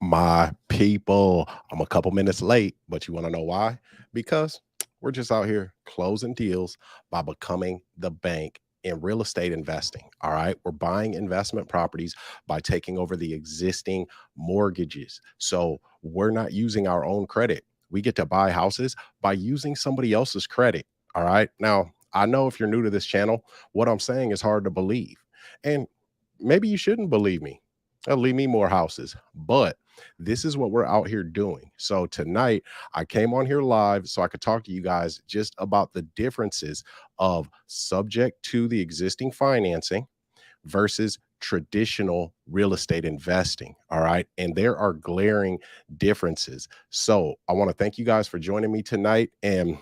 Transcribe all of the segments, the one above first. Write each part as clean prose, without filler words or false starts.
My people, I'm a couple minutes late, but you want to know why? Because we're just out here closing deals by becoming the bank in real estate investing. All right. We're buying investment properties by taking over the existing mortgages. So we're not using our own credit. We get to buy houses by using somebody else's credit. All right. Now, I know if you're new to this channel, what I'm saying is hard to believe. And maybe you shouldn't believe me. Leave me more houses. But this is what we're out here doing. So tonight, I came on here live so I could talk to you guys just about the differences of subject to the existing financing versus traditional real estate investing. All right. And there are glaring differences. So I want to thank you guys for joining me tonight. And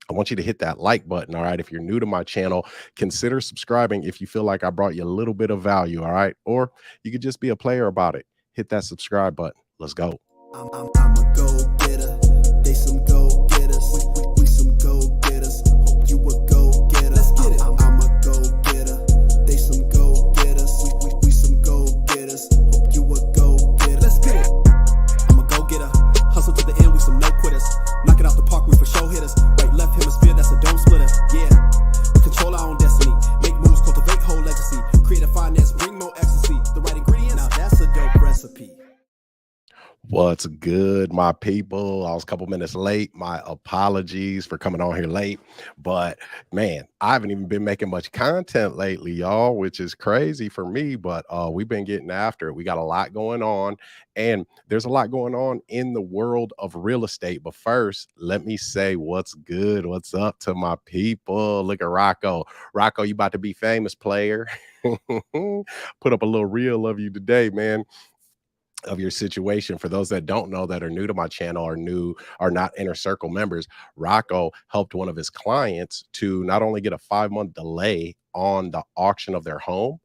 I want you to hit that like button. All right. If you're new to my channel, consider subscribing if you feel like I brought you a little bit of value. All right. Or you could just be a player about it. Hit that subscribe button. Let's go. I'm a go-getter. They some go-getters. We some go-getters. Hope you a go-getter. Let's get it. I'm a go-getter. They some go-getters. We some go-getters. Hope you a go-getter. Let's get it. I'm a go-getter. Hustle to the end. We some no-quitters. Knock it out the park. We for show hitters. Right, left hemisphere. That's a dome splitter. Yeah. We control our own destiny. Make moves. Cultivate whole legacy. Creative finance. Bring more ecstasy. The right ingredients. Now that's a dope recipe. What's good, my people? I was a couple minutes late. My apologies for coming on here late. But man, I haven't even been making much content lately, y'all, which is crazy for me. But we've been getting after it. We got a lot going on, and there's a lot going on in the world of real estate. But first, let me say what's good. What's up to my people? Look at Rocco. Rocco, you about to be famous, player. Put up a little reel of you today, man, of your situation. For those that don't know, that are new to my channel, are not inner circle members, Rocco helped one of his clients to not only get a 5-month delay on the auction of their home,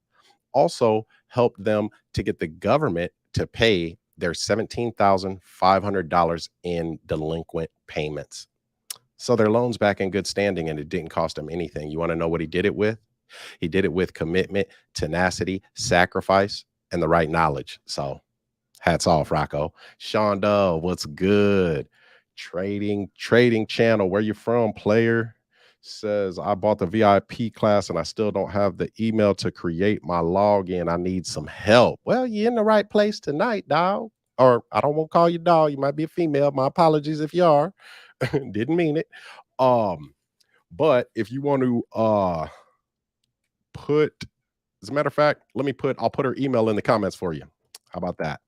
also helped them to get the government to pay their $17,500 in delinquent payments. So their loan's back in good standing, and it didn't cost them anything. You want to know what he did it with? He did it with commitment, tenacity, sacrifice, and the right knowledge. So hats off, Rocco. Shonda, what's good? Trading channel. Where you from, player? Says, I bought the VIP class and I still don't have the email to create my login. I need some help. Well, you're in the right place tonight, dog. Or I don't want to call you dog. You might be a female. My apologies if you are. Didn't mean it. But if you want to as a matter of fact, I'll put her email in the comments for you. How about that?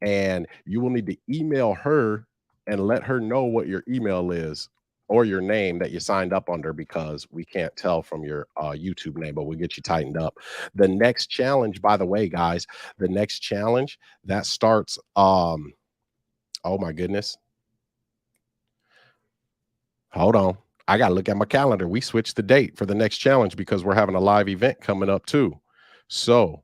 And you will need to email her and let her know what your email is or your name that you signed up under, because we can't tell from your YouTube name, but we'll get you tightened up. The next challenge, by the way, guys, the next challenge that starts, oh my goodness. Hold on. I got to look at my calendar. We switched the date for the next challenge because we're having a live event coming up too. So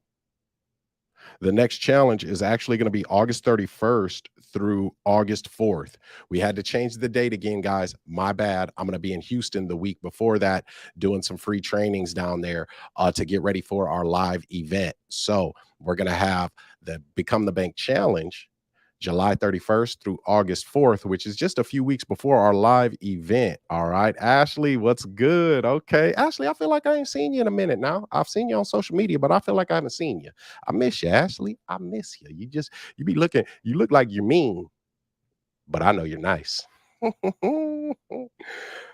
the next challenge is actually going to be August 31st through August 4th. We had to change the date again, guys. My bad. I'm going to be in Houston the week before that, doing some free trainings down there to get ready for our live event. So we're going to have the Become the Bank Challenge July 31st through August 4th, which is just a few weeks before our live event. All right, Ashley, what's good? Okay, Ashley, I feel like I ain't seen you in a minute now. I've seen you on social media, but I feel like I haven't seen you. I miss you, Ashley. I miss you. You look like you're mean, but I know you're nice.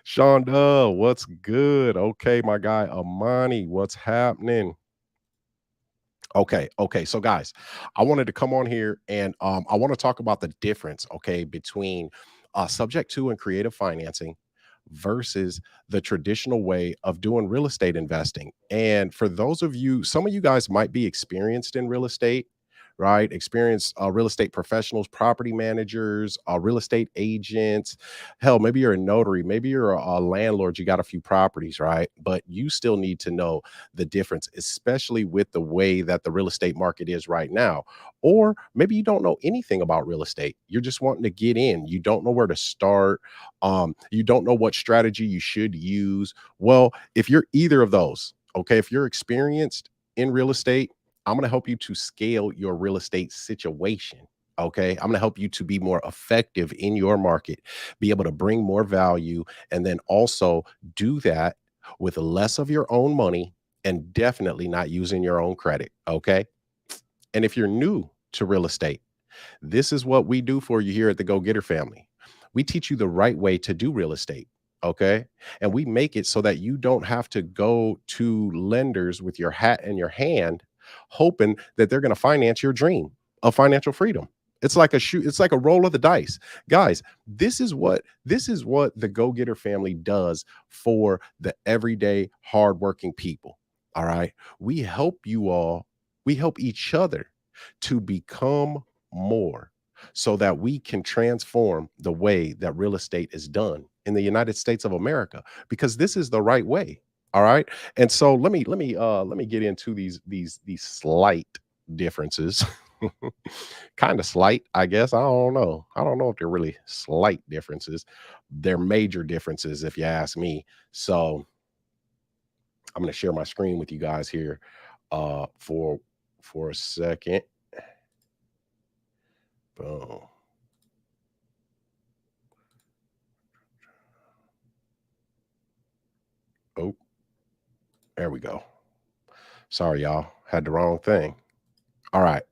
Shonda, what's good? Okay, my guy Amani, what's happening? Okay. So guys, I wanted to come on here and I want to talk about the difference, okay, between subject to and creative financing versus the traditional way of doing real estate investing. And for those of you, some of you guys might be experienced in real estate, right? Experienced real estate professionals, property managers, real estate agents. Hell, maybe you're a notary, maybe you're a landlord, you got a few properties, right? But you still need to know the difference, especially with the way that the real estate market is right now. Or maybe you don't know anything about real estate. You're just wanting to get in. You don't know where to start. You don't know what strategy you should use. Well, if you're either of those, okay, if you're experienced in real estate, I'm going to help you to scale your real estate situation. Okay. I'm going to help you to be more effective in your market, be able to bring more value, and then also do that with less of your own money and definitely not using your own credit. Okay. And if you're new to real estate, this is what we do for you here at the Go Getter family. We teach you the right way to do real estate. Okay. And we make it so that you don't have to go to lenders with your hat in your hand, hoping that they're going to finance your dream of financial freedom. It's like a shoe, it's like a roll of the dice. Guys, this is what the Go Getter family does for the everyday hardworking people. All right. We help you all, we help each other to become more so that we can transform the way that real estate is done in the United States of America, because this is the right way. All right. And so let me get into these slight differences. Kind of slight, I guess. I don't know if they're really slight differences. They're major differences if you ask me. So I'm going to share my screen with you guys here for a second. Boom. Oh, there we go. Sorry, y'all. Had the wrong thing. All right.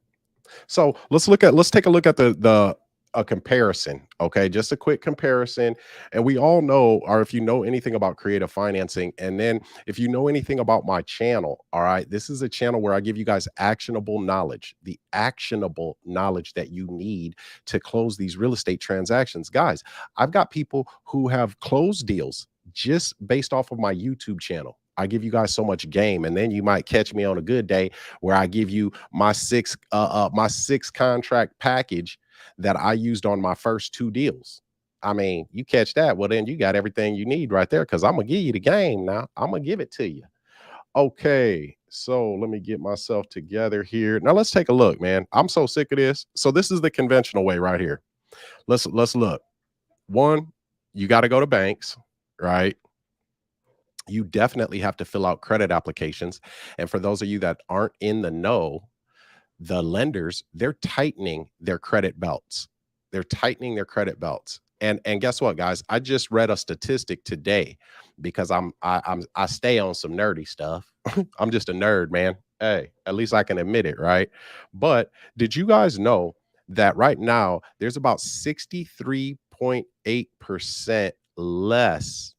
So let's take a look at the a comparison. Okay, just a quick comparison. And we all know, or if you know anything about creative financing, and then if you know anything about my channel, all right, this is a channel where I give you guys actionable knowledge, the actionable knowledge that you need to close these real estate transactions. Guys, I've got people who have closed deals just based off of my YouTube channel. I give you guys so much game, and then you might catch me on a good day where I give you my six contract package that I used on my first two deals. I mean, you catch that, well, then you got everything you need right there, because I'm gonna give you the game now. I'm gonna give it to you. Okay, so let me get myself together here. Now let's take a look, man. I'm so sick of this. So this is the conventional way right here. Let's look. One, you got to go to banks, right? You definitely have to fill out credit applications. And for those of you that aren't in the know, the lenders, they're tightening their credit belts. They're tightening their credit belts. And guess what, guys? I just read a statistic today because I stay on some nerdy stuff. I'm just a nerd, man. Hey, at least I can admit it, right? But did you guys know that right now there's about 63.8% less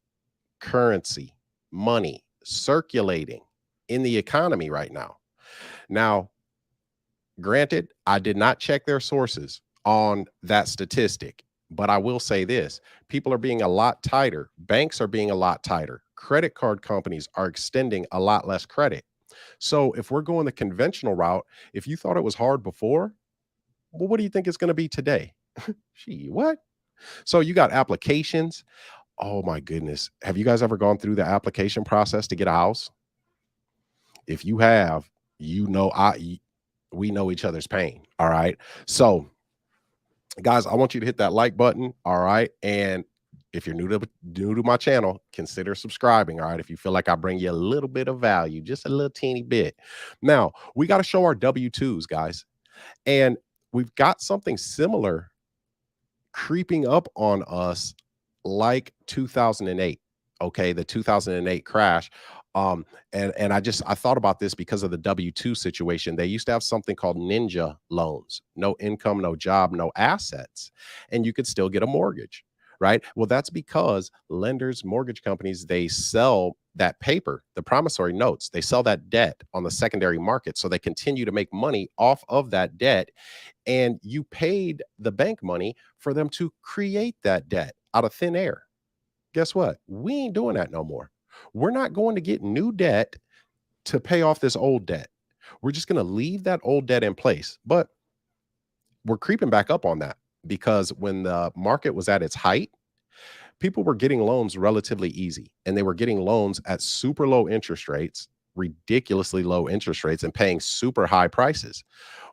currency, money circulating in the economy right now? Now, granted, I did not check their sources on that statistic, but I will say this: people are being a lot tighter. Banks are being a lot tighter. Credit card companies are extending a lot less credit. So if we're going the conventional route, if you thought it was hard before, well, what do you think it's going to be today? Gee, what? So you got applications. Oh my goodness. Have you guys ever gone through the application process to get a house? If you have, you know, we know each other's pain. All right. So, guys, I want you to hit that like button. All right. And if you're new to my channel, consider subscribing. All right. If you feel like I bring you a little bit of value, just a little teeny bit. Now, we got to show our W-2s, guys. And we've got something similar creeping up on us like 2008. Okay, the 2008 crash. And I thought about this because of the W2 situation. They used to have something called ninja loans: no income, no job, no assets, and you could still get a mortgage, right? Well, that's because lenders, mortgage companies, they sell that paper, the promissory notes, they sell that debt on the secondary market, so they continue to make money off of that debt. And you paid the bank money for them to create that debt out of thin air. Guess what? We ain't doing that no more. We're not going to get new debt to pay off this old debt. We're just going to leave that old debt in place. But we're creeping back up on that, because when the market was at its height, people were getting loans relatively easy, and they were getting loans at super low interest rates, ridiculously low interest rates, and paying super high prices.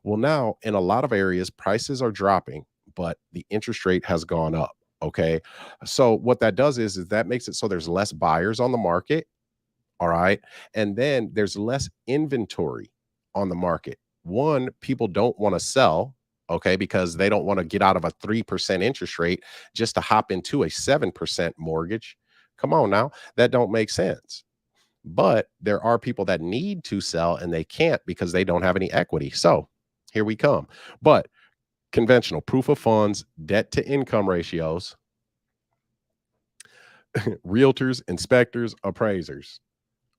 Well, now in a lot of areas, prices are dropping, but the interest rate has gone up. Okay. So what that does is that makes it so there's less buyers on the market. All right. And then there's less inventory on the market. One, people don't want to sell. Okay, because they don't want to get out of a 3% interest rate just to hop into a 7% mortgage. Come on now, that don't make sense. But there are people that need to sell and they can't because they don't have any equity. So here we come. But conventional proof of funds, debt to income ratios, realtors, inspectors, appraisers.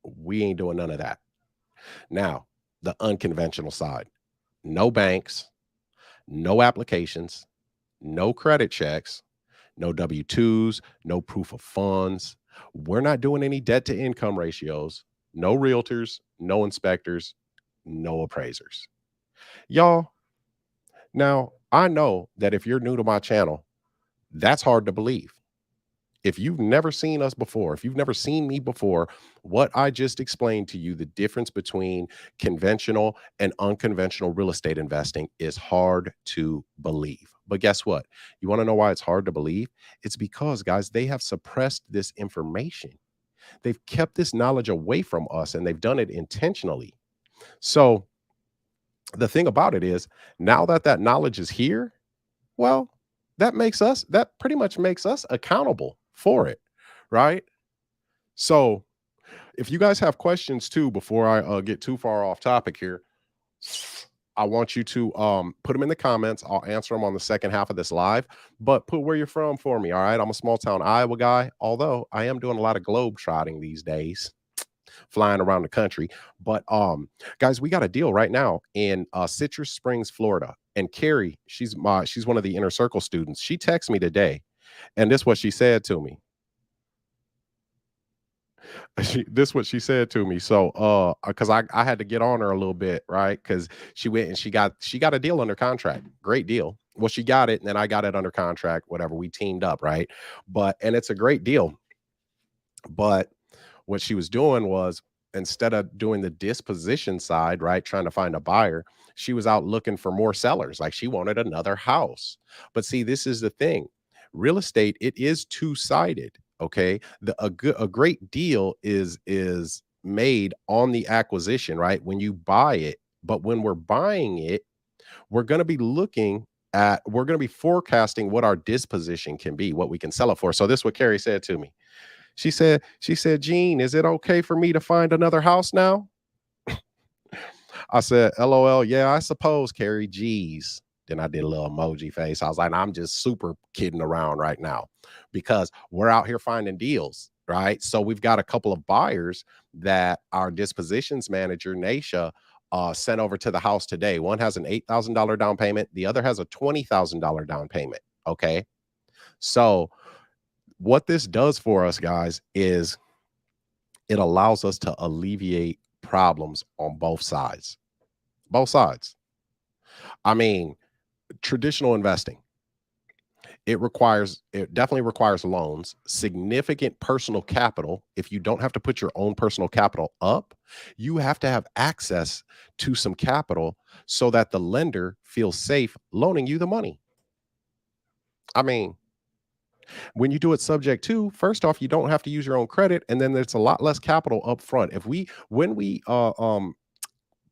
We ain't doing none of that. Now, the unconventional side, no banks, no applications, no credit checks, no W 2s, no proof of funds. We're not doing any debt to income ratios, no realtors, no inspectors, no appraisers. Y'all, now I know that if you're new to my channel, that's hard to believe. If you've never seen us before, if you've never seen me before, what I just explained to you, the difference between conventional and unconventional real estate investing is hard to believe. But guess what? You want to know why it's hard to believe? It's because, guys, they have suppressed this information. They've kept this knowledge away from us and they've done it intentionally. So the thing about it is, now that that knowledge is here, well, that pretty much makes us accountable for it, right? So, if you guys have questions too, before I get too far off topic here, I want you to put them in the comments. I'll answer them on the second half of this live. But put where you're from for me. All right, I'm a small town Iowa guy, although I am doing a lot of globe trotting these days, flying around the country. But guys, we got a deal right now in Citrus Springs, Florida. And Carrie, she's one of the inner circle students. She texted me today, and this is what she said to me. This what she said to me. So because I had to get on her a little bit, right? Because she went and she got a deal under contract. Great deal. Well, she got it, and then I got it under contract, whatever. We teamed up, right? But and it's a great deal. But what she was doing was, instead of doing the disposition side, right, trying to find a buyer, she was out looking for more sellers. Like, she wanted another house. But see, this is the thing. Real estate, it is two-sided. Okay. A great deal is made on the acquisition, right? When you buy it. But when we're buying it, we're going to be we're going to be forecasting what our disposition can be, what we can sell it for. So this is what Carrie said to me. She said, Gene, is it okay for me to find another house now? I said, LOL, yeah, I suppose, Carrie. Geez. Then I did a little emoji face. I was like, I'm just super kidding around right now because we're out here finding deals, right? So we've got a couple of buyers that our dispositions manager, Nasha, sent over to the house today. One has an $8,000 down payment. The other has a $20,000 down payment. Okay. So what this does for us, guys, is it allows us to alleviate problems on both sides. Both sides. I mean, traditional investing, it definitely requires loans, significant personal capital. If you don't have to put your own personal capital up, you have to have access to some capital so that the lender feels safe loaning you the money. I mean, when you do it subject to, first off, you don't have to use your own credit, and then there's a lot less capital up front. When we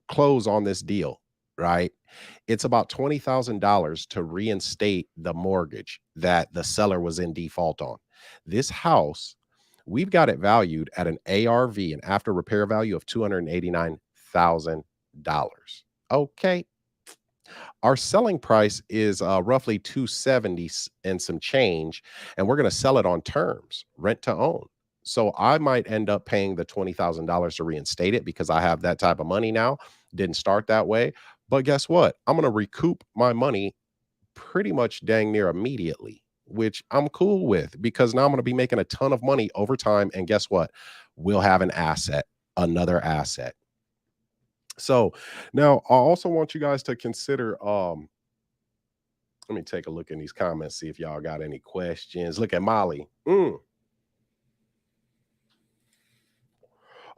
close on this deal, right? It's about $20,000 to reinstate the mortgage that the seller was in default on. This house, we've got it valued at an ARV, an after repair value of $289,000. Okay. Our selling price is roughly 270 and some change, and we're going to sell it on terms, rent to own. So I might end up paying the $20,000 to reinstate it because I have that type of money now. Didn't start that way. But guess what? I'm going to recoup my money pretty much dang near immediately, which I'm cool with because now I'm going to be making a ton of money over time. And guess what? We'll have an asset, another asset. So now I also want you guys to consider, let me take a look in these comments, see if y'all got any questions. Look at Molly.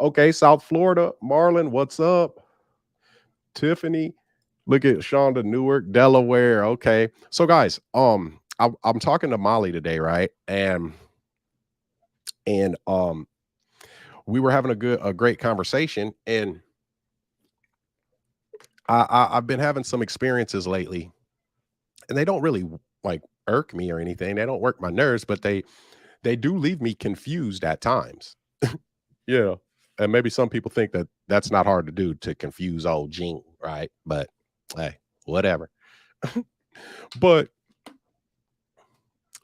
Okay, South Florida. Marlon, what's up? Tiffany. Look at Shonda, Newark, Delaware. Okay. So guys, I'm talking to Molly today, right? And we were having a great conversation, and I've been having some experiences lately And they don't really like irk me or anything. They don't work my nerves, but they do leave me confused at times. Yeah. And maybe some people think that that's not hard to do, to confuse old Gene, right? But hey, whatever. But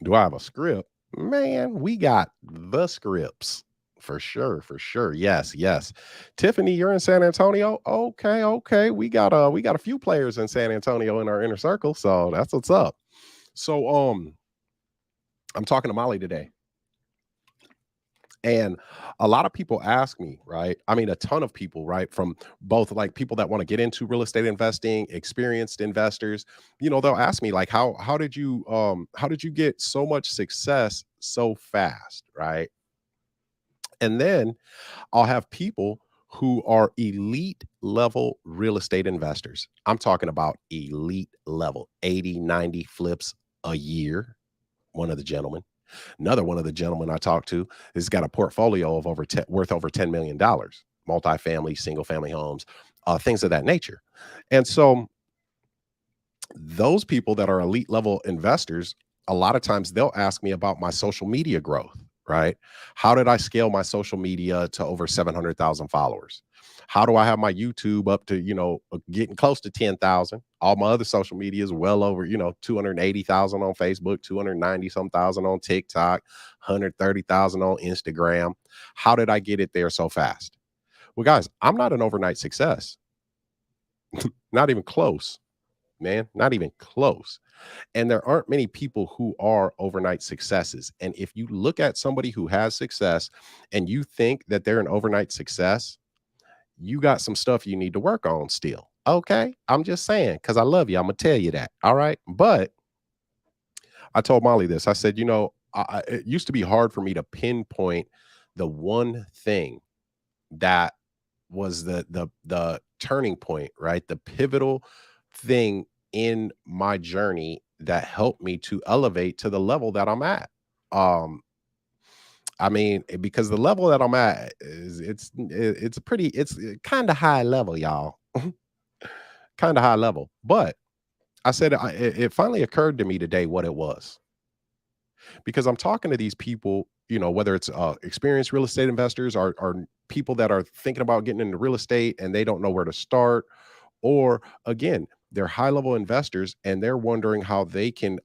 do I have a script? Man, we got the scripts for sure, for sure. Yes, yes. Tiffany, you're in San Antonio. Okay, okay. We got a few players in San Antonio in our inner circle, so that's what's up. So I'm talking to Molly today. And a lot of people ask me, right? I mean, a ton of people, right? From both like people that want to get into real estate investing, experienced investors, they'll ask me like, how did you get so much success so fast, right? And then I'll have people who are elite level real estate investors. I'm talking about elite level, 80, 90 flips a year. One of the gentlemen. Another one of the gentlemen I talked to has got a portfolio of worth over $10 million, multifamily, single family homes, things of that nature. And so those people that are elite level investors, a lot of times they'll ask me about my social media growth, right? How did I scale my social media to over 700,000 followers? How do I have my YouTube up to, getting close to 10,000? All my other social media is well over, 280,000 on Facebook, 290 some thousand on TikTok, 130,000 on Instagram. How did I get it there so fast? Well, guys, I'm not an overnight success. Not even close, man. Not even close. And there aren't many people who are overnight successes. And if you look at somebody who has success and you think that they're an overnight success, you got some stuff you need to work on still. Okay. I'm just saying, because I love you. I'm going to tell you that. All right. But I told Molly this. I said, it used to be hard for me to pinpoint the one thing that was the turning point, right? The pivotal thing in my journey that helped me to elevate to the level that I'm at. Um, I mean, because the level that I'm at is it's kind of high level, y'all. Kind of high level. But I said it finally occurred to me today what it was, because I'm talking to these people, whether it's experienced real estate investors or people that are thinking about getting into real estate and they don't know where to start, or again, they're high level investors and they're wondering how they can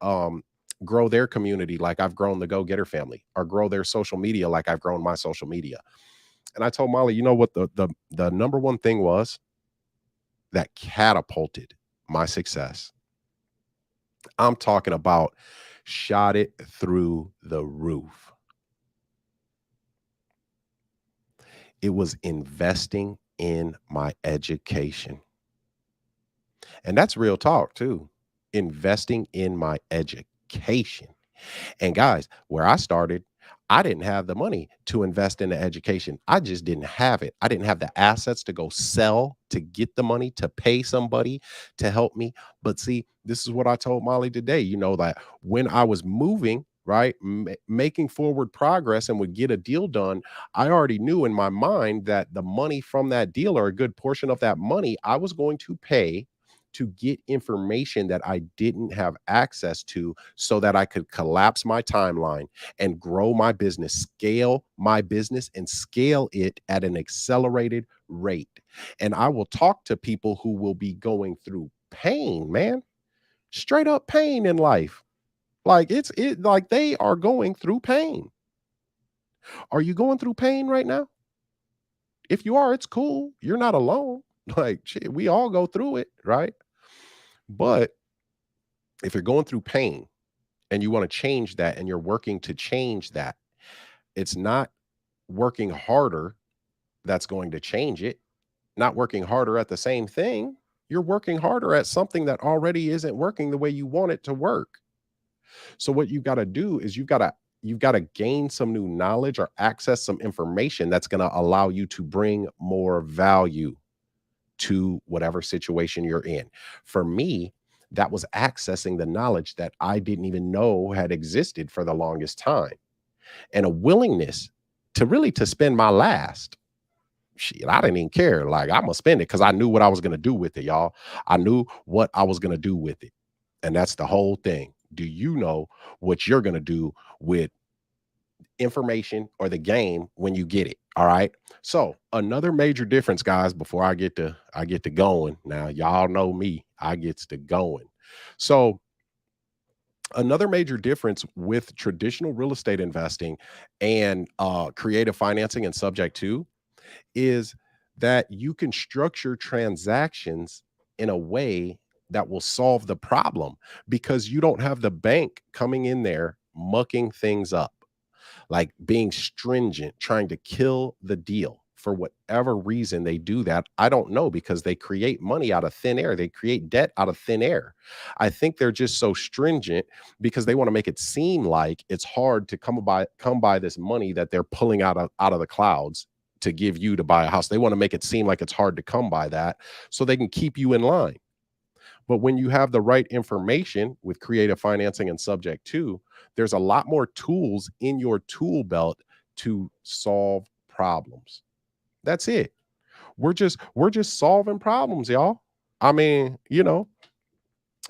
grow their community like I've grown the Go Getter family, or grow their social media like I've grown my social media. And I told Molly, you know what the number one thing was that catapulted my success? I'm talking about shot it through the roof. It was investing in my education. And that's real talk too. Investing in my education. And guys, where I started, I didn't have the money to invest in the education. I just didn't have it. I didn't have the assets to go sell, to get the money, to pay somebody to help me. But see, this is what I told Molly today, that when I was moving, right, making forward progress and would get a deal done, I already knew in my mind that the money from that deal, or a good portion of that money, I was going to pay to get information that I didn't have access to, so that I could collapse my timeline and grow my business, scale my business and scale it at an accelerated rate. And I will talk to people who will be going through pain, man, straight up pain in life. Like like they are going through pain. Are you going through pain right now? If you are, it's cool. You're not alone. Like, shit, we all go through it, right? But if you're going through pain and you want to change that and you're working to change that, it's not working harder that's going to change it, not working harder at the same thing. You're working harder at something that already isn't working the way you want it to work. So what you've got to do is you've got to gain some new knowledge or access some information that's going to allow you to bring more value to whatever situation you're in. For me, that was accessing the knowledge that I didn't even know had existed for the longest time, and a willingness to really to spend my last. Shit, I didn't even care. Like, I'm gonna spend it because I knew what I was gonna do with it, y'all. I knew what I was gonna do with it. And that's the whole thing. Do you know what you're going to do with information or the game when you get it? All right. So another major difference, guys, before I get to going. Now, y'all know me. I gets to going. So another major difference with traditional real estate investing and creative financing and subject to is that you can structure transactions in a way that will solve the problem because you don't have the bank coming in there mucking things up, like being stringent, trying to kill the deal. For whatever reason they do that, I don't know, because they create money out of thin air. They create debt out of thin air. I think they're just so stringent because they want to make it seem like it's hard to come by this money that they're pulling out of the clouds to give you to buy a house. They want to make it seem like it's hard to come by that so they can keep you in line. But when you have the right information with creative financing and subject to, there's a lot more tools in your tool belt to solve problems. That's it. We're just solving problems, y'all. I mean,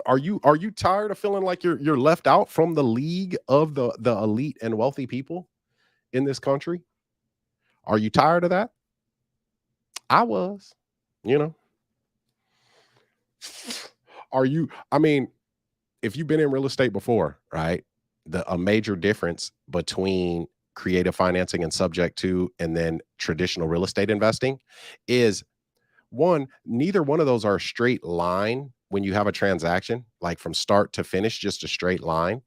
are you tired of feeling like you're left out from the league of the elite and wealthy people in this country? Are you tired of that? I was, you know. Are you I mean, if you've been in real estate before, right? A major difference between creative financing and subject to and then traditional real estate investing is, one, neither one of those are a straight line when you have a transaction, like from start to finish, just a straight line.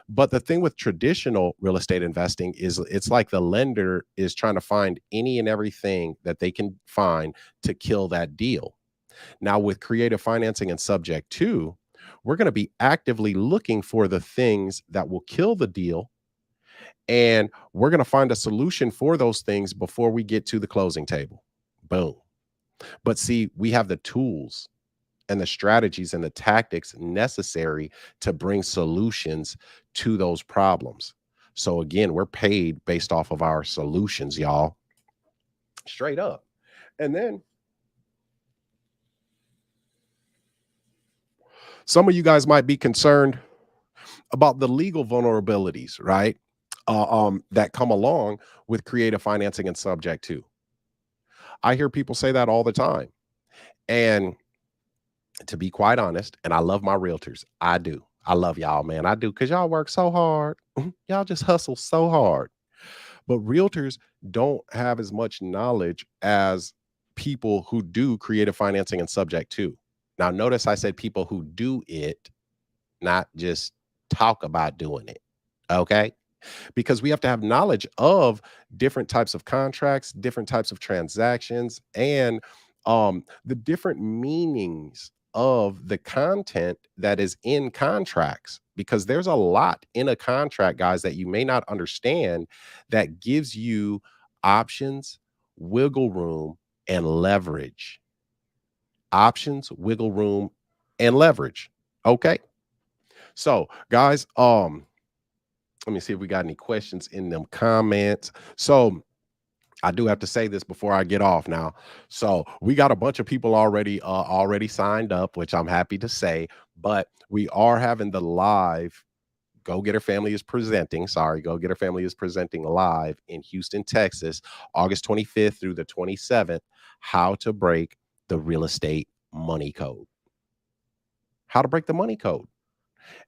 But the thing with traditional real estate investing is it's like the lender is trying to find any and everything that they can find to kill that deal. Now, with creative financing and subject to, we're going to be actively looking for the things that will kill the deal. And we're going to find a solution for those things before we get to the closing table. Boom. But see, we have the tools and the strategies and the tactics necessary to bring solutions to those problems. So again, we're paid based off of our solutions, y'all. Straight up. And then some of you guys might be concerned about the legal vulnerabilities, right? That come along with creative financing and subject to. I hear people say that all the time. And to be quite honest, and I love my realtors. I do. I love y'all, man. I do, because y'all work so hard. Y'all just hustle so hard. But realtors don't have as much knowledge as people who do creative financing and subject to. Now, notice I said people who do it, not just talk about doing it. Okay. Because we have to have knowledge of different types of contracts, different types of transactions, and the different meanings of the content that is in contracts. Because there's a lot in a contract, guys, that you may not understand that gives you options, wiggle room, and leverage. Options, wiggle room, and leverage. Okay. So, guys, let me see if we got any questions in them comments. So I do have to say this before I get off now. So we got a bunch of people already signed up, which I'm happy to say, but we are having the live Go Getter Family is presenting. Sorry, Go Getter Family is presenting live in Houston, Texas, August 25th through the 27th. How to break the real estate money code. How to break the money code.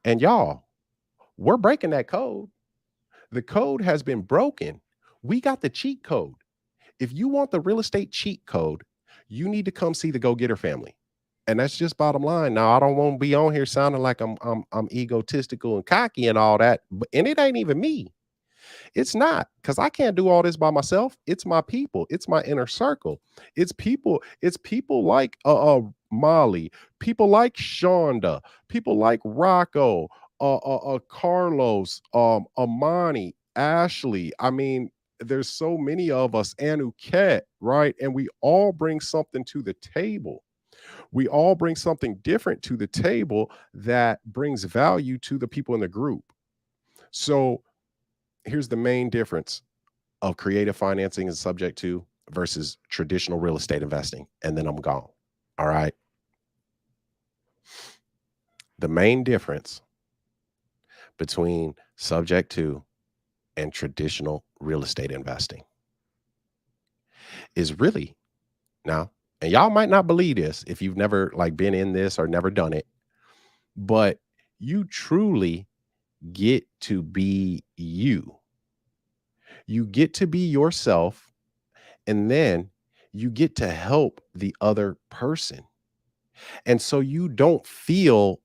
And y'all, we're breaking that code. The code has been broken. We got the cheat code. If you want the real estate cheat code, you need to come see the Go Getter Family. And that's just bottom line. Now, I don't want to be on here sounding like I'm egotistical and cocky and all that, and it ain't even me. It's not, because I can't do all this by myself. It's my people. It's my inner circle. It's people. It's people like Molly, people like Shonda, people like Rocco, Carlos, Amani, Ashley. I mean, there's so many of us, and Uket, right? And we all bring something to the table. We all bring something different to the table that brings value to the people in the group. So here's the main difference of creative financing and subject to versus traditional real estate investing. And then I'm gone. All right. The main difference between subject to and traditional real estate investing is really now, and y'all might not believe this if you've never like been in this or never done it, but you truly get to be you. You get to be yourself, and then you get to help the other person. And so you don't feel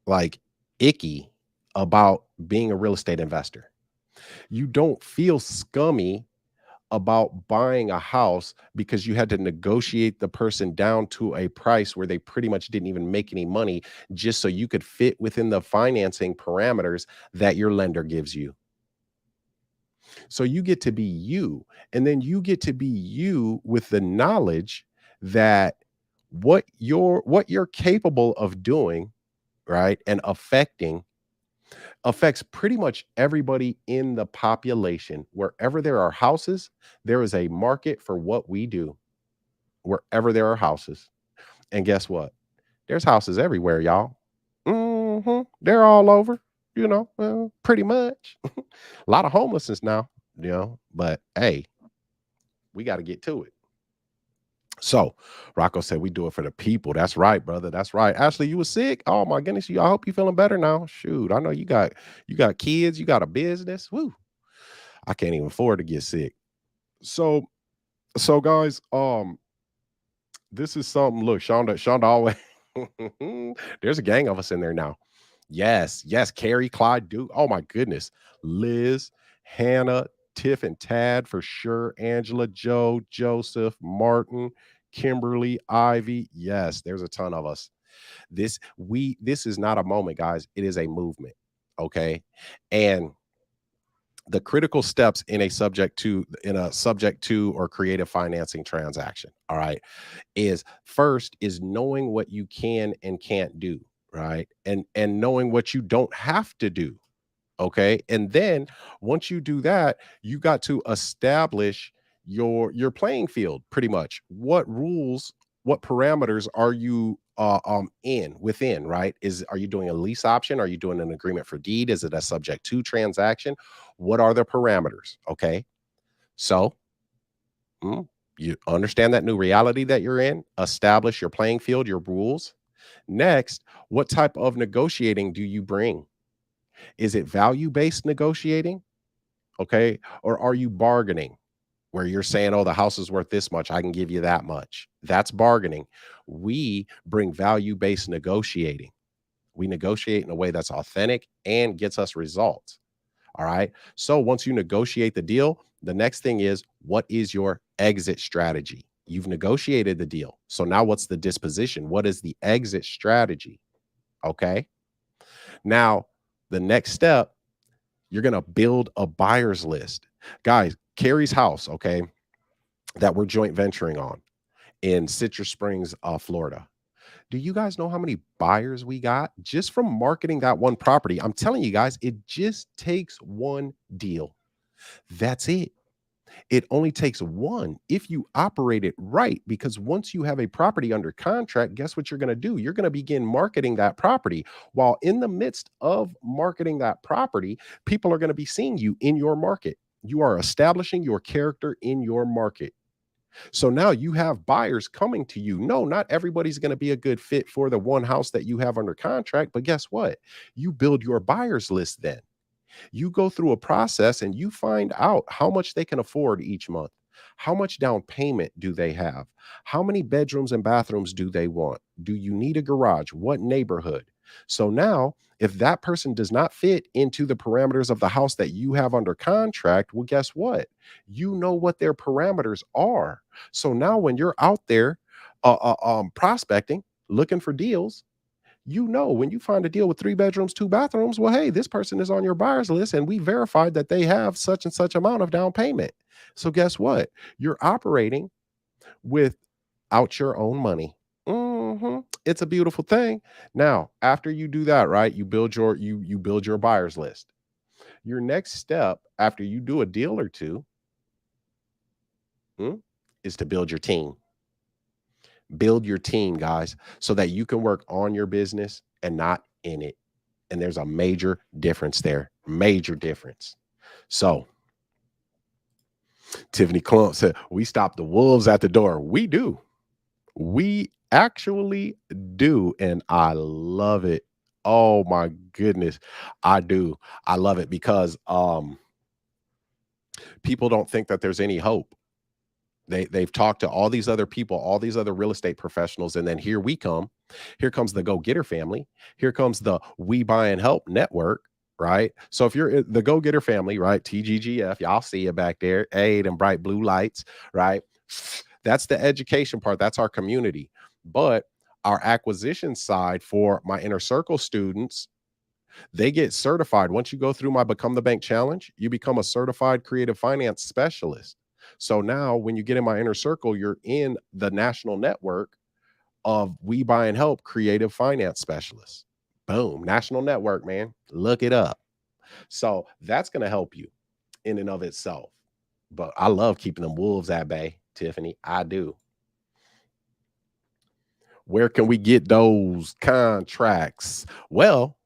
like icky about being a real estate investor. You don't feel scummy about buying a house because you had to negotiate the person down to a price where they pretty much didn't even make any money just so you could fit within the financing parameters that your lender gives you. So you get to be you, and then you get to be you with the knowledge that what you're capable of doing, right? And affects pretty much everybody in the population. Wherever there are houses, there is a market for what we do. Wherever there are houses. And guess what? There's houses everywhere, y'all. They're all over, well, pretty much. A lot of homelessness now, but hey, we got to get to it. So Rocco said we do it for the people. That's right, brother. That's right. Ashley, you was sick. Oh my goodness. I hope you feeling better now. Shoot. I know you got kids, you got a business. Woo. I can't even afford to get sick. So guys, this is something. Look, Shonda always there's a gang of us in there now. Yes, Carrie, Clyde, Duke. Oh my goodness. Liz, Hannah, Tiff, and Tad for sure. Angela, Joe, Joseph, Martin, Kimberly, Ivy. Yes, there's a ton of us. This is not a moment, guys. It is a movement. Okay. And the critical steps in a subject to or creative financing transaction, all right, is first is knowing what you can and can't do, right? And knowing what you don't have to do. Okay. And then once you do that, you got to establish your playing field. Pretty much what rules, what parameters are you in within, right? Are you doing a lease option? Are you doing an agreement for deed? Is it a subject to transaction? What are the parameters? Okay. So you understand that new reality that you're in, establish your playing field, your rules. Next, what type of negotiating do you bring? Is it value based negotiating? Okay. Or are you bargaining where you're saying, oh, the house is worth this much. I can give you that much. That's bargaining. We bring value based negotiating. We negotiate in a way that's authentic and gets us results. All right. So once you negotiate the deal, the next thing is, what is your exit strategy? You've negotiated the deal. So now what's the disposition? What is the exit strategy? Okay. Now, the next step, you're going to build a buyer's list. Guys, Carrie's house, okay, that we're joint venturing on in Citrus Springs, Florida. Do you guys know how many buyers we got just from marketing that one property? I'm telling you guys, it just takes one deal. That's it. It only takes one if you operate it right, because once you have a property under contract, guess what you're going to do? You're going to begin marketing that property. While in the midst of marketing that property, people are going to be seeing you in your market. You are establishing your character in your market. So now you have buyers coming to you. No, not everybody's going to be a good fit for the one house that you have under contract, but guess what? You build your buyers list then. You go through a process and you find out how much they can afford each month. How much down payment do they have? How many bedrooms and bathrooms do they want? Do you need a garage? What neighborhood? So now, if that person does not fit into the parameters of the house that you have under contract, well, guess what? You know what their parameters are. So now, when you're out there prospecting, looking for deals, when you find a deal with 3 bedrooms, 2 bathrooms, well, hey, this person is on your buyers list and we verified that they have such and such amount of down payment. So guess what? You're operating without your own money. It's a beautiful thing. Now, after you do that, right, you build your buyers list. Your next step after you do a deal or two is to build your team. Build your team, guys, so that you can work on your business and not in it. And there's a major difference there. Major difference. So Tiffany Clump said, we stop the wolves at the door. We do. We actually do. And I love it. Oh my goodness. I do. I love it because people don't think that there's any hope. They've talked to all these other people, all these other real estate professionals, and then here we come. Here comes the Go Getter family. Here comes the We Buy and Help network, right? So if you're the Go Getter family, right? TGGF, y'all see it back there. Hey, them bright blue lights, right? That's the education part. That's our community. But our acquisition side for my inner circle students, they get certified. Once you go through my Become the Bank Challenge, you become a certified creative finance specialist. So now when you get in my inner circle, you're in the national network of We Buy and Help creative finance specialists. Boom, national network, man. Look it up. So that's going to help you in and of itself. But I love keeping them wolves at bay, Tiffany. I do. Where can we get those contracts? Well,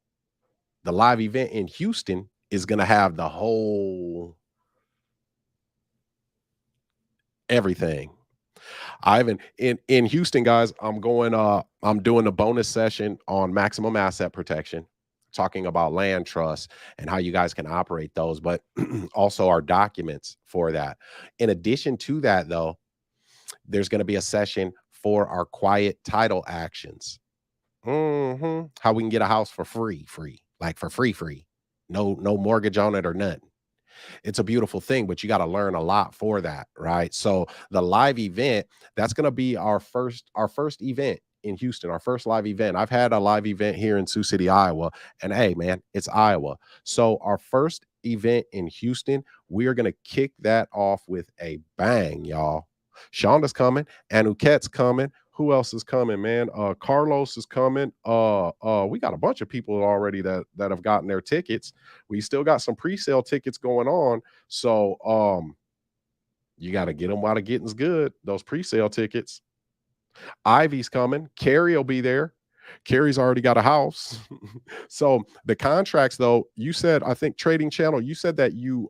the live event in Houston is going to have the whole everything. Ivan in Houston, guys, I'm doing a bonus session on maximum asset protection, talking about land trusts and how you guys can operate those, but also our documents for that. In addition to that, though, there's going to be a session for our quiet title actions. How we can get a house for free, like for free. No mortgage on it or nothing. It's a beautiful thing, but you got to learn a lot for that, right? So the live event, that's going to be our first event in Houston, our first live event. I've had a live event here in Sioux City, Iowa, and hey, man, it's Iowa. So our first event in Houston, we are going to kick that off with a bang, y'all. Shonda's coming, Anuket's coming. Who else is coming, man? Carlos is coming. We got a bunch of people already that have gotten their tickets. We still got some pre-sale tickets going on. So you got to get them while the getting's good. Those pre-sale tickets. Ivy's coming. Carrie will be there. Carrie's already got a house. So the contracts, though, you said, I think Trading Channel, you said that you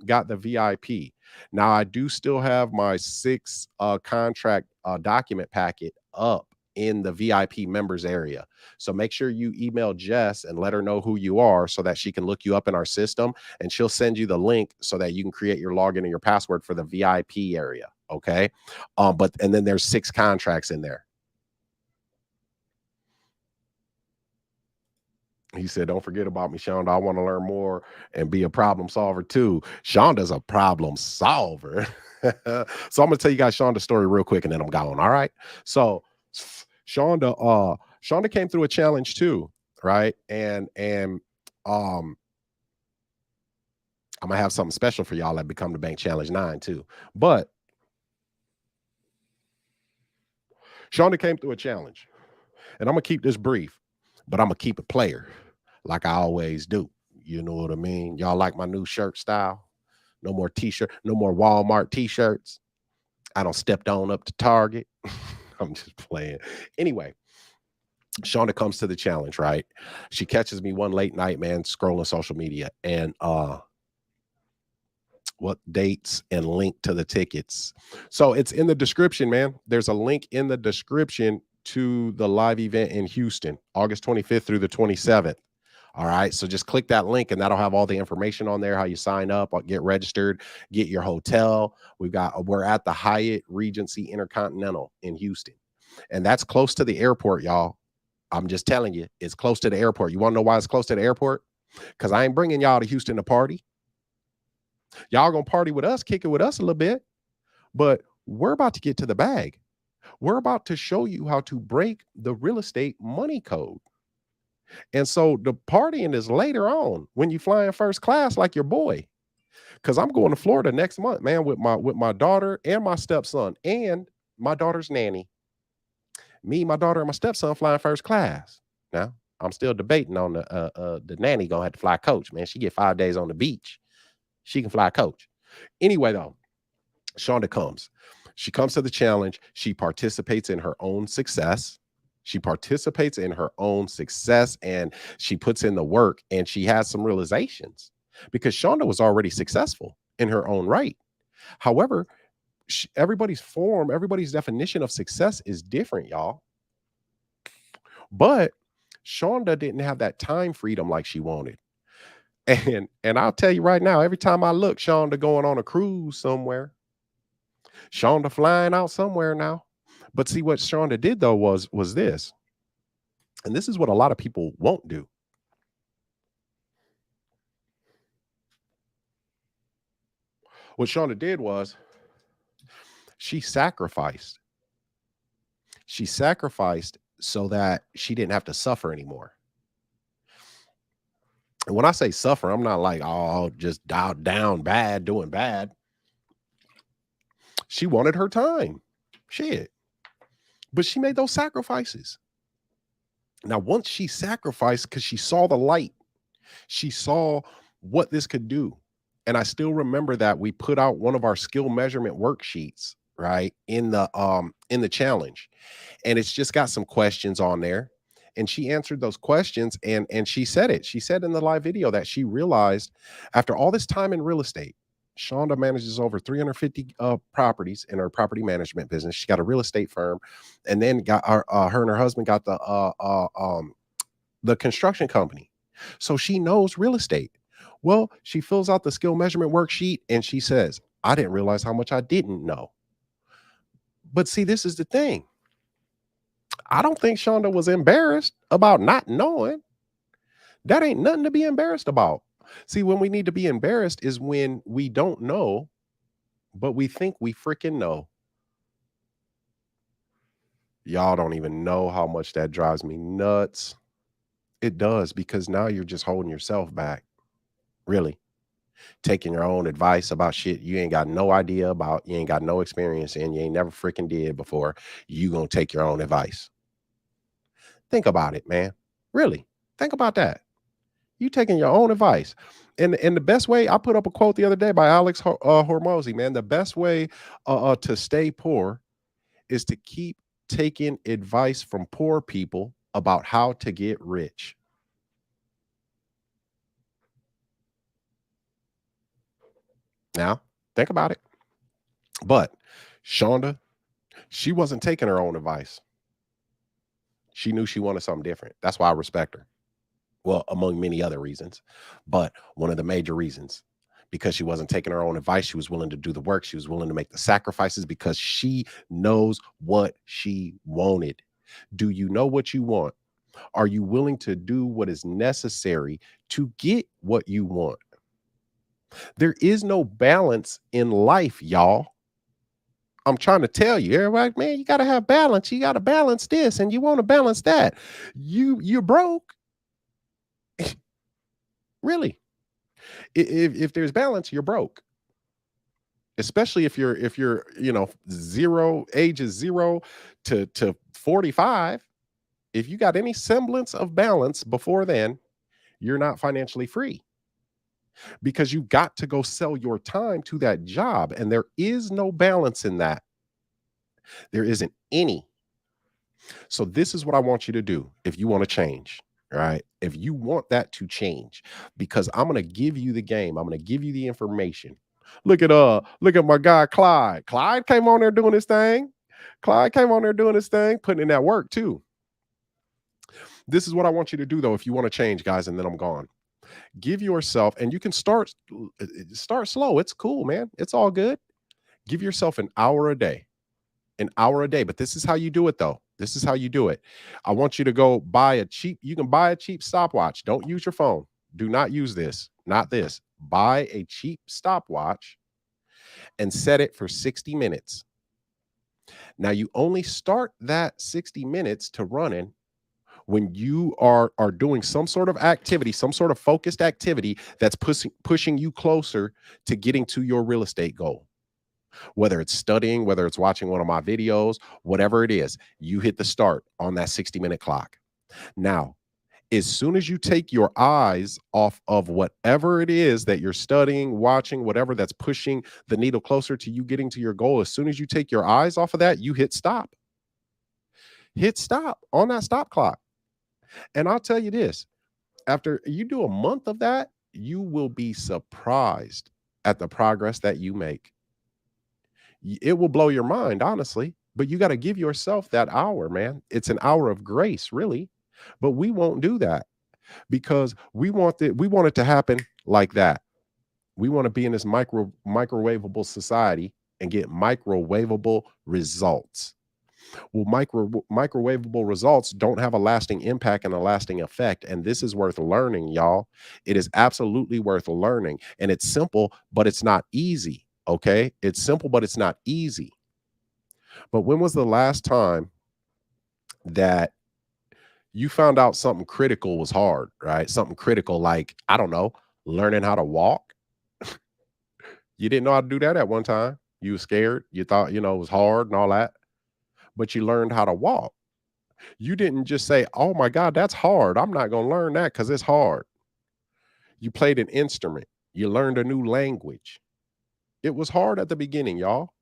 got the VIP. Now I do still have my 6 contract document packet up in the VIP members area. So make sure you email Jess and let her know who you are so that she can look you up in our system, and she'll send you the link so that you can create your login and your password for the VIP area. Okay. And then there's 6 contracts in there. He said, don't forget about me, Shonda. I want to learn more and be a problem solver too. Shonda's a problem solver. So I'm going to tell you guys Shonda's story real quick and then I'm going. All right. So Shonda came through a challenge too. Right. And I'm going to have something special for y'all at Become the Bank Challenge 9 too. But Shonda came through a challenge, and I'm going to keep this brief, but I'm going to keep it player like I always do. You know what I mean? Y'all like my new shirt style? No more t-shirt, no more Walmart t-shirts. I don't stepped on up to Target. I'm just playing. Anyway, Shonda comes to the challenge, right? She catches me one late night, man, scrolling social media, and what dates and link to the tickets. So it's in the description, man. There's a link in the description to the live event in Houston, August 25th through the 27th. All right. So just click that link and that'll have all the information on there, how you sign up, get registered, get your hotel. We're at the Hyatt Regency Intercontinental in Houston. And that's close to the airport, y'all. I'm just telling you, it's close to the airport. You want to know why it's close to the airport? Because I ain't bringing y'all to Houston to party. Y'all gonna party with us, kick it with us a little bit. But we're about to get to the bag. We're about to show you how to break the real estate money code. And so the partying is later on when you fly in first class like your boy. Because I'm going to Florida next month, man, with my daughter and my stepson and my daughter's nanny. Me, my daughter, and my stepson flying first class. Now, I'm still debating on the nanny gonna have to fly coach, man. She get 5 days on the beach. She can fly coach. Anyway, though, Shonda comes. She comes to the challenge. She participates in her own success. She participates in her own success and she puts in the work and she has some realizations because Shonda was already successful in her own right. However, everybody's form, everybody's definition of success is different, y'all. But Shonda didn't have that time freedom like she wanted. And I'll tell you right now, every time I look, Shonda going on a cruise somewhere. Shonda flying out somewhere now. But see what Shonda did though was this. And this is what a lot of people won't do. What Shonda did was she sacrificed. She sacrificed so that she didn't have to suffer anymore. And when I say suffer, I'm not like, oh, just down bad, doing bad. She wanted her time. Shit. But she made those sacrifices. Now, once she sacrificed, because she saw the light, she saw what this could do. And I still remember that we put out one of our skill measurement worksheets, right, in the challenge. And it's just got some questions on there. And she answered those questions and she said it. She said in the live video that she realized after all this time in real estate, Shonda manages over 350 properties in her property management business. She got a real estate firm, and then got her and her husband got the construction company. So she knows real estate. Well, she fills out the skill measurement worksheet and she says, I didn't realize how much I didn't know. But see, this is the thing. I don't think Shonda was embarrassed about not knowing. That ain't nothing to be embarrassed about. See, when we need to be embarrassed is when we don't know, but we think we freaking know. Y'all don't even know how much that drives me nuts. It does, because now you're just holding yourself back. Really. Taking your own advice about shit you ain't got no idea about, you ain't got no experience in, you ain't never freaking did before. You gonna take your own advice. Think about it, man. Really. Think about that. You taking your own advice. And the best way, I put up a quote the other day by Alex Hormozy, man. The best way to stay poor is to keep taking advice from poor people about how to get rich. Now, think about it. But Shonda, she wasn't taking her own advice. She knew she wanted something different. That's why I respect her. Well, among many other reasons, but one of the major reasons, because she wasn't taking her own advice. She was willing to do the work. She was willing to make the sacrifices because she knows what she wanted. Do you know what you want? Are you willing to do what is necessary to get what you want? There is no balance in life, y'all. I'm trying to tell you, everybody, man, you got to have balance. You got to balance this and you want to balance that. You're broke. Really. If there's balance, you're broke. Especially if you're ages 0 to 45. If you got any semblance of balance before then, you're not financially free, because you've got to go sell your time to that job, and there is no balance in that. There isn't any. So this is what I want you to do if you want to change. Right? If you want that to change, because I'm going to give you the game. I'm going to give you the information. Look at my guy Clyde. Clyde came on there doing his thing. Putting in that work too. This is what I want you to do though if you want to change, guys, and then I'm gone. Give yourself, and you can start slow. It's cool, man. It's all good. Give yourself an hour a day. But this is how you do it though. This is how you do it. I want you to go buy you can buy a cheap stopwatch. Don't use your phone. Do not use this. Not this. Buy a cheap stopwatch and set it for 60 minutes. Now you only start that 60 minutes to running when you are doing some sort of activity, some sort of focused activity that's pushing you closer to getting to your real estate goal. Whether it's studying, whether it's watching one of my videos, whatever it is, you hit the start on that 60-minute clock. Now, As soon as you take your eyes off of whatever it is that you're studying, watching, whatever that's pushing the needle closer to you getting to your goal, as soon as you take your eyes off of that, you hit stop. Hit stop on that stop clock. And I'll tell you this, after you do a month of that, you will be surprised at the progress that you make. It will blow your mind, honestly, but you got to give yourself that hour, man. It's an hour of grace, really. But we won't do that because we want it to happen like that. We want to be in this microwavable society and get microwavable results. Well, microwavable results don't have a lasting impact and a lasting effect. And this is worth learning, y'all. It is absolutely worth learning. And it's simple, but it's not easy. Okay. It's simple, but it's not easy. But when was the last time that you found out something critical was hard, right? Something critical, like, I don't know, learning how to walk. You didn't know how to do that at one time. You were scared. You thought, it was hard and all that, but you learned how to walk. You didn't just say, oh my God, that's hard. I'm not going to learn that because it's hard. You played an instrument. You learned a new language. It was hard at the beginning, y'all,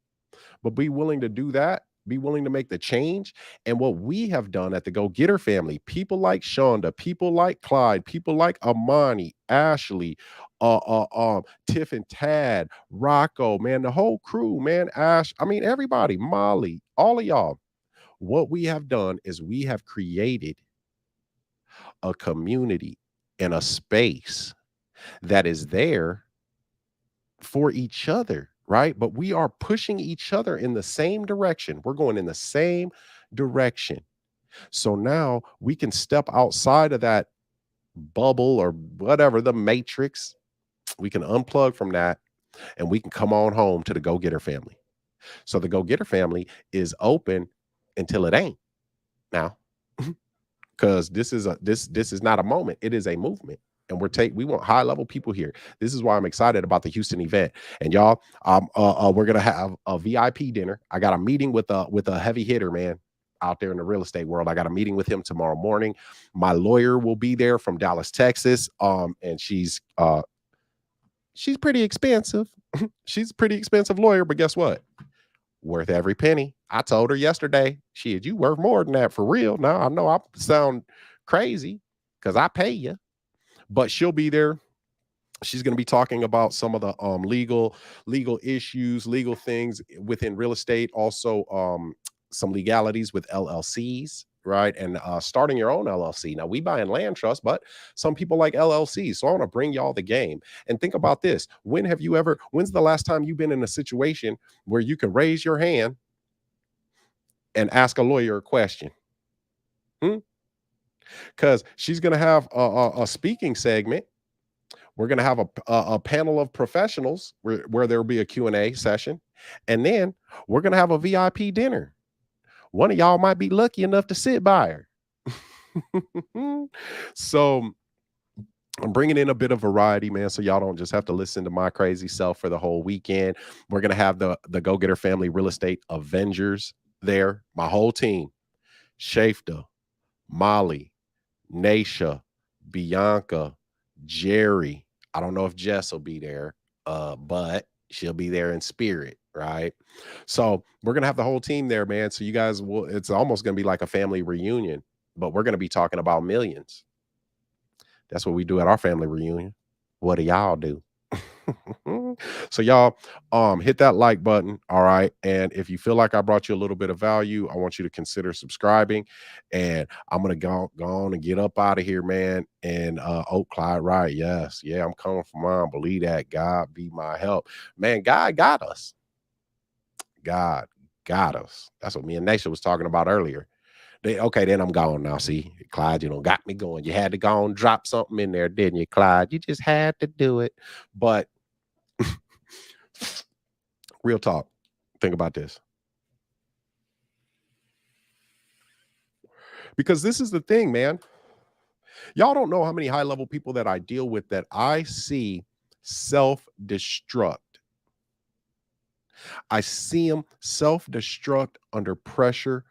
but be willing to do that. Be willing to make the change. And what we have done at the Go Getter family, people like Shonda, people like Clyde, people like Amani, Ashley, Tiff and Tad, Rocco, man, the whole crew, man, everybody, Molly, all of y'all. What we have done is we have created a community and a space that is there for each other, right? But we are pushing each other in the same direction. We're going in the same direction. So now we can step outside of that bubble or whatever, the matrix. We can unplug from that and we can come on home to the Go Getter family. So the Go Getter family is open until it ain't now. Because this is not a moment, it is a movement. And we want high level people here. This is why I'm excited about the Houston event. And y'all, we're gonna have a VIP dinner. I got a meeting with a heavy hitter, man, out there in the real estate world. I got a meeting with him tomorrow morning. My lawyer will be there from Dallas, Texas. And she's pretty expensive. She's a pretty expensive lawyer, but guess what? Worth every penny. I told her yesterday, shit, you worth more than that for real. Now I know I sound crazy because I pay you, but she'll be there. She's going to be talking about some of the legal issues, legal things within real estate, also some legalities with LLCs, right? And starting your own LLC. Now, we buy in land trust, but some people like LLCs. So I want to bring y'all the game. And think about this. When's the last time you've been in a situation where you can raise your hand and ask a lawyer a question? Because she's going to have a speaking segment. We're going to have a panel of professionals where there will be a Q&A session. And then we're going to have a VIP dinner. One of y'all might be lucky enough to sit by her. So I'm bringing in a bit of variety, man, so y'all don't just have to listen to my crazy self for the whole weekend. We're going to have the Go Getter Family Real Estate Avengers there. My whole team, Shafta, Molly, Naisha, Bianca, Jerry. I don't know if Jess will be there, but she'll be there in spirit, right? So we're going to have the whole team there, man. So you guys it's almost going to be like a family reunion, but we're going to be talking about millions. That's what we do at our family reunion. What do y'all do? So y'all hit that like button, all right? And if you feel like I brought you a little bit of value, I want you to consider subscribing. And I'm gonna go on and get up out of here, man. And Clyde, right? Yes, yeah, I'm coming from mine. Believe that. God be my help, man. God got us. God got us. That's what me and Nasha was talking about earlier. Okay, then I'm gone now. See, Clyde, got me going. You had to go and drop something in there, didn't you, Clyde? You just had to do it. But real talk, think about this. Because this is the thing, man. Y'all don't know how many high-level people that I deal with that I see self-destruct. I see them self-destruct under pressure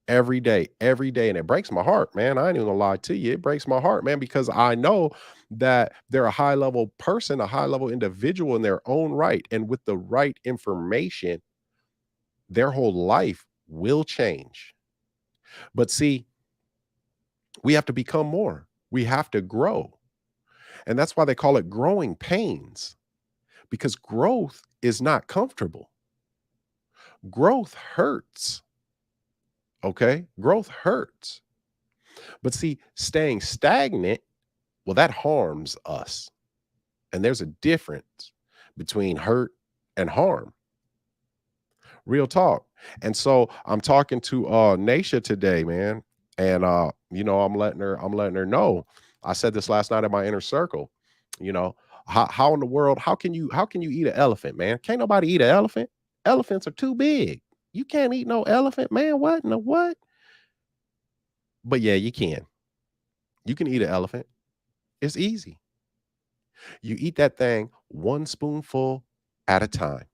every day. And it breaks my heart, man. I ain't even gonna lie to you. It breaks my heart, man, because I know that they're a high level person, a high level individual in their own right. And with the right information, their whole life will change. But see, we have to become more. We have to grow. And that's why they call it growing pains, because growth is not comfortable. Growth hurts. Okay. Growth hurts. But see, staying stagnant, well, that harms us. And there's a difference between hurt and harm. Real talk. And so I'm talking to Nasha today, man. And I'm letting her know. I said this last night in my inner circle. You know, how in the world, how can you eat an elephant, man? Can't nobody eat an elephant. Elephants are too big. You can't eat no elephant, man. What in the what? But yeah, you can. You can eat an elephant. It's easy. You eat that thing one spoonful at a time.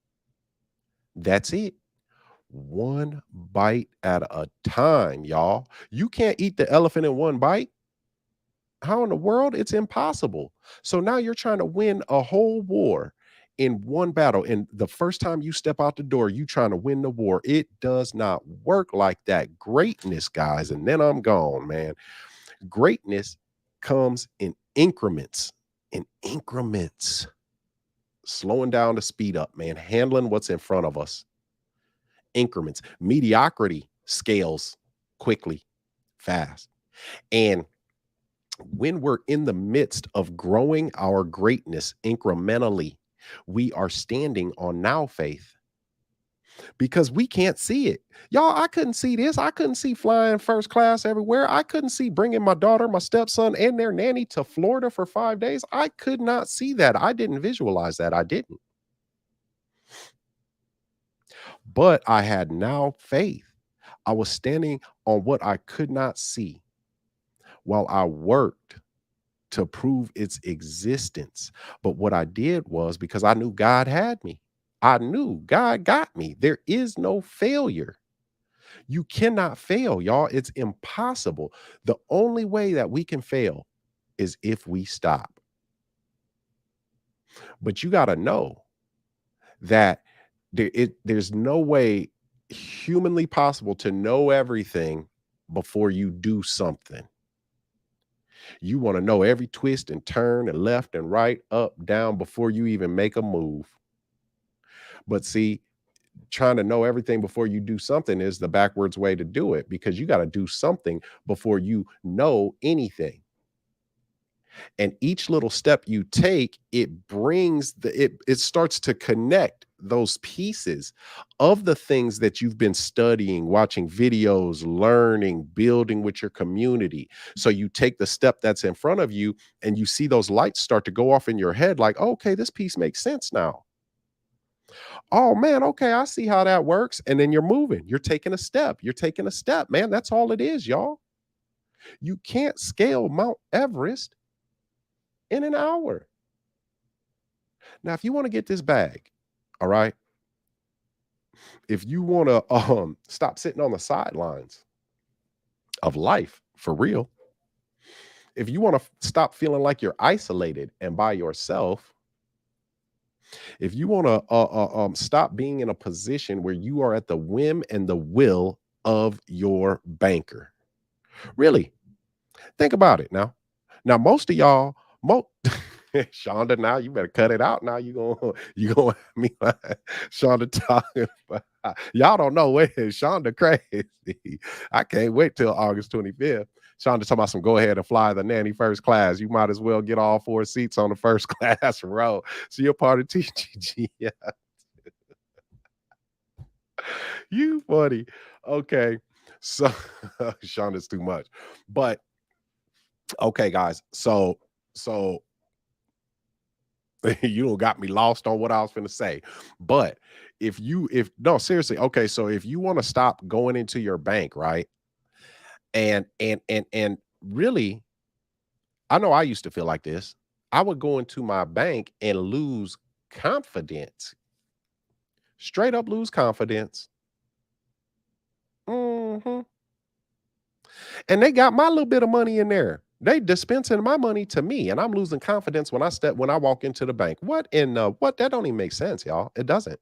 That's it. One bite at a time, y'all. You can't eat the elephant in one bite. How in the world? It's impossible. So now you're trying to win a whole war in one battle. And the first time you step out the door, you trying to win the war. It does not work like that. Greatness, guys. And then I'm gone, man. Greatness comes in increments, in increments. Slowing down to speed up, man. Handling what's in front of us. Increments. Mediocrity scales quickly, fast. And when we're in the midst of growing our greatness incrementally, we are standing on now faith because we can't see it. Y'all, I couldn't see this. I couldn't see flying first class everywhere. I couldn't see bringing my daughter, my stepson, and their nanny to Florida for 5 days. I could not see that. I didn't visualize that. I didn't. But I had now faith. I was standing on what I could not see while I worked to prove its existence. But what I did was, because I knew God had me, I knew God got me. There is no failure. You cannot fail, y'all. It's impossible. The only way that we can fail is if we stop. But you got to know that there's no way humanly possible to know everything before you do something. You want to know every twist and turn and left and right, up, down before you even make a move. But see, trying to know everything before you do something is the backwards way to do it, because you got to do something before you know anything. And each little step you take, it brings it starts to connect those pieces of the things that you've been studying, watching videos, learning, building with your community. So you take the step that's in front of you and you see those lights start to go off in your head like, okay, this piece makes sense now. Oh man, okay, I see how that works. And then you're moving, you're taking a step, man. That's all it is, y'all. You can't scale Mount Everest in an hour. Now, if you want to get this bag, all right, if you want to stop sitting on the sidelines of life for real, if you want to stop feeling like you're isolated and by yourself, if you want to stop being in a position where you are at the whim and the will of your banker, really think about it now. Now, most of y'all, Shonda, now you better cut it out. Now you gonna have me like Shonda talking about, y'all don't know where Shonda crazy. I can't wait till August 25th. Shonda talking about some go ahead and fly the nanny first class. You might as well get all 4 seats on the first class row. So you're part of TGG. Yeah. You funny. Okay. So Shonda's too much. But okay, guys. So you don't got me lost on what I was going to say. But if no, seriously, okay, so if you want to stop going into your bank, right? And really, I know I used to feel like this. I would go into my bank and lose confidence. Straight up lose confidence. Mhm. And they got my little bit of money in there. They dispensing my money to me, and I'm losing confidence when I walk into the bank. What in what? That don't even make sense, y'all. It doesn't.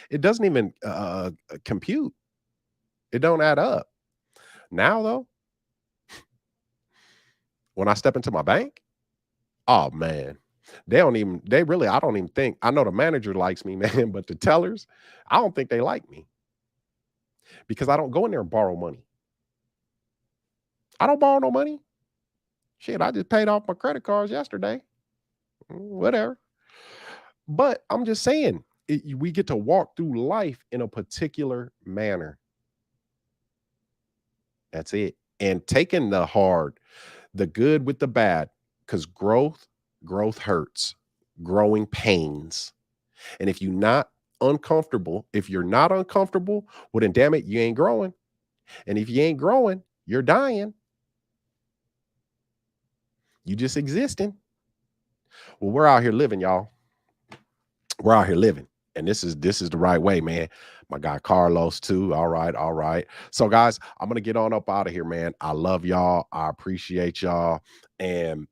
It doesn't even compute. It don't add up. Now though, when I step into my bank, oh man, they don't even. They really. I don't even think. I know the manager likes me, man, but the tellers, I don't think they like me because I don't go in there and borrow money. I don't borrow no money. Shit, I just paid off my credit cards yesterday. Whatever. But I'm just saying, we get to walk through life in a particular manner. That's it. And taking the hard, the good with the bad, because growth hurts, growing pains. And if you're not uncomfortable, well, then damn it, you ain't growing. And if you ain't growing, you're dying. You just existing. Well, we're out here living, y'all. We're out here living. And this is the right way, man. My guy Carlos too. All right, all right. So guys, I'm gonna get on up out of here, man. I love y'all. I appreciate y'all. And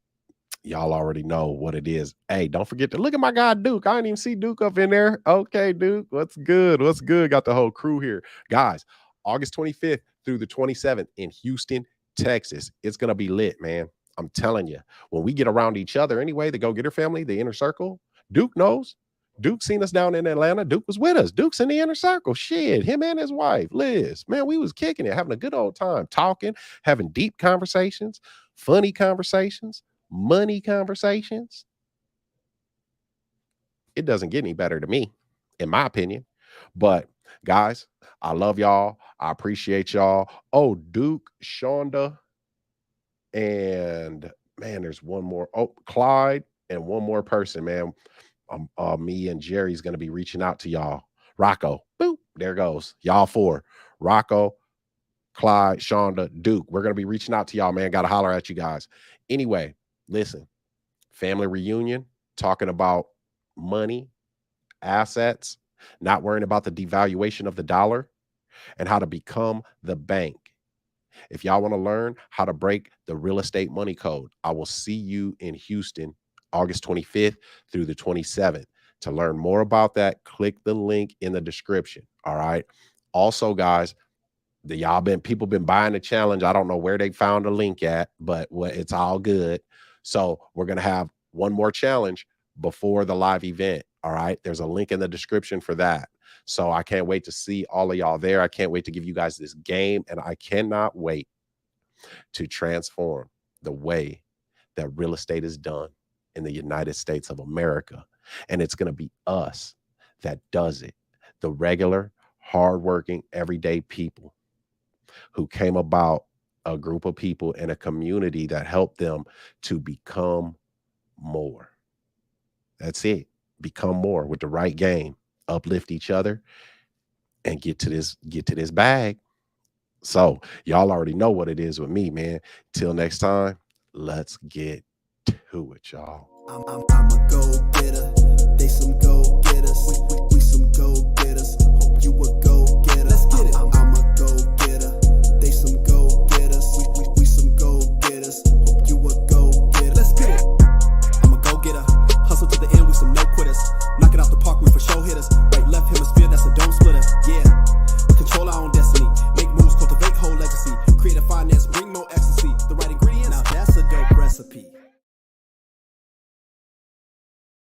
y'all already know what it is. Hey, don't forget to look at my guy Duke. I didn't even see Duke up in there. Okay, Duke. What's good? What's good? Got the whole crew here. Guys, August 25th through the 27th in Houston, Texas. It's gonna be lit, man. I'm telling you. When we get around each other anyway, the Go Getter family, the inner circle, Duke knows. Duke seen us down in Atlanta. Duke was with us. Duke's in the inner circle. Shit, him and his wife, Liz. Man, we was kicking it, having a good old time, talking, having deep conversations, funny conversations, money conversations. It doesn't get any better to me, in my opinion. But guys, I love y'all. I appreciate y'all. Oh, Duke, Shonda, and man, there's one more. Oh, Clyde, and one more person, man. Me and Jerry's gonna be reaching out to y'all. Rocco, boop, there goes. Y'all four. Rocco, Clyde, Shonda, Duke. We're gonna be reaching out to y'all, man. Gotta holler at you guys. Anyway, listen, family reunion, talking about money, assets, not worrying about the devaluation of the dollar, and how to become the bank. If y'all want to learn how to break the real estate money code, I will see you in Houston, August 25th through the 27th. To learn more about that, click the link in the description. All right. Also, guys, people been buying the challenge. I don't know where they found the link at, but it's all good. So we're gonna have one more challenge before the live event. All right. There's a link in the description for that. So I can't wait to see all of y'all there. I can't wait to give you guys this game, and I cannot wait to transform the way that real estate is done in the United States of America. And it's going to be us that does it. The regular, hardworking, everyday people who came about a group of people in a community that helped them to become more. That's it. Become more with the right game, uplift each other, and get to this bag. So y'all already know what it is with me, man. Till next time, let's get to it, y'all. I'm a go getter. They some go